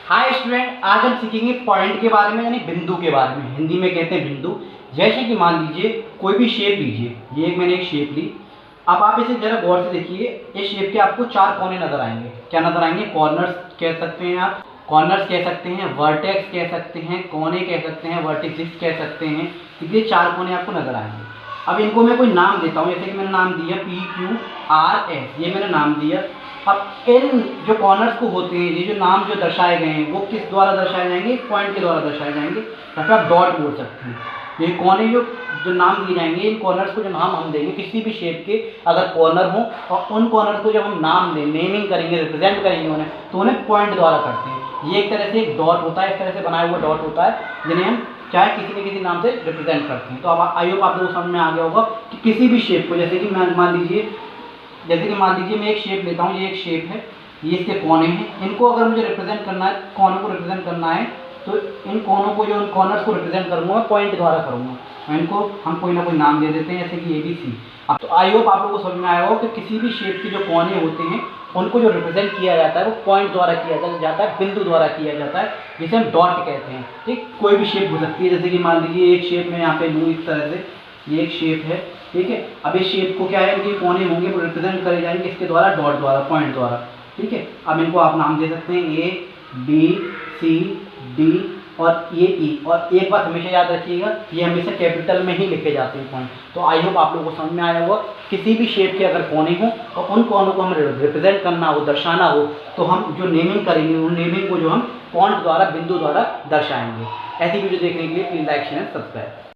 Hi student, आज हम सीखेंगे पॉइंट के बारे में, यानी बिंदु के बारे में। हिंदी में कहते हैं बिंदु। जैसे कि मान लीजिए कोई भी शेप लीजिए, ये मैंने एक शेप ली। अब आप इसे जरा गौर से देखिए। इस शेप के आपको चार कोने नजर आएंगे। क्या नजर आएंगे? कॉर्नर्स कह सकते हैं आप, कॉर्नर्स कह सकते हैं, वर्टेक्स कह सकते हैं, कोने कह सकते हैं, वर्टिसेस कह सकते हैं। ठीक है, चार कोने आपको नजर आएंगे। अब इनको मैं कोई नाम देता हूँ, जैसे कि मैंने नाम दिया PQRS, ये मैंने नाम दिया। अब इन जो कॉर्नर्स को होते हैं, ये जो नाम जो दर्शाए गए हैं, वो किस द्वारा दर्शाए जाएंगे? पॉइंट के द्वारा दर्शाए जाएंगे, या फिर आप डॉट बोल सकते हैं। ये कोने जो जो नाम दिए जाएंगे, इन कॉर्नर्स को जो नाम हम देंगे, किसी भी शेप के अगर कॉर्नर हो और उन कॉर्नर को जब हम नाम दें, नेमिंग करेंगे, रिप्रेजेंट करेंगे उन्हें, तो उन्हें पॉइंट द्वारा करते हैं। ये एक तरह से एक डॉट होता है, इस तरह से बनाया हुआ डॉट होता है, जिन्हें हम चाहे किसी न किसी नाम से रिप्रेजेंट करते हैं। तो अब आई होप आप लोगों को समझ में आ गया होगा कि किसी भी शेप को, जैसे कि मान लीजिए मैं एक शेप लेता हूँ, ये एक शेप है, ये इसके कोने हैं। इनको अगर मुझे रिप्रेजेंट करना है, कोनों को रिप्रेजेंट करना है, तो इन कोनों को, जो इन कॉर्नर्स को रिप्रेजेंट करूँगा, मैं पॉइंट द्वारा करूँगा। मैं इनको हम कोई ना कोई नाम दे देते हैं, जैसे कि ABC। अब तो आई होप आप लोगों को समझ में आया होगा कि किसी भी शेप के जो कोने होते हैं, उनको जो रिप्रेजेंट किया जाता है वो पॉइंट द्वारा किया जाता है, बिंदु द्वारा किया जाता है, जिसे हम डॉट कहते हैं। ठीक, कोई भी शेप हो सकती है। जैसे कि मान लीजिए एक शेप मैं यहाँ पे लूँ इस तरह से, ये एक शेप है। ठीक है, अब इस शेप को क्या है, इनके कोने होंगे वो रिप्रेजेंट करे जाएंगे इसके द्वारा, डॉट द्वारा, पॉइंट द्वारा। ठीक है, अब इनको आप नाम दे सकते हैं ABCD और ये E। और एक बात हमेशा याद रखिएगा, ये हमेशा कैपिटल में ही लिखे जाते हैं पॉइंट। तो आई होप आप लोगों को समझ में आया होगा। किसी भी शेप के अगर कोने हों और उन कोनों को हमें रिप्रेजेंट करना हो, दर्शाना हो, तो हम जो नेमिंग करेंगे, उन नेमिंग को जो हम पॉइंट द्वारा, बिंदु द्वारा दर्शाएंगे। ऐसी वीडियो देखने के लिए प्लीज़ लाइक शेयर सब्सक्राइब।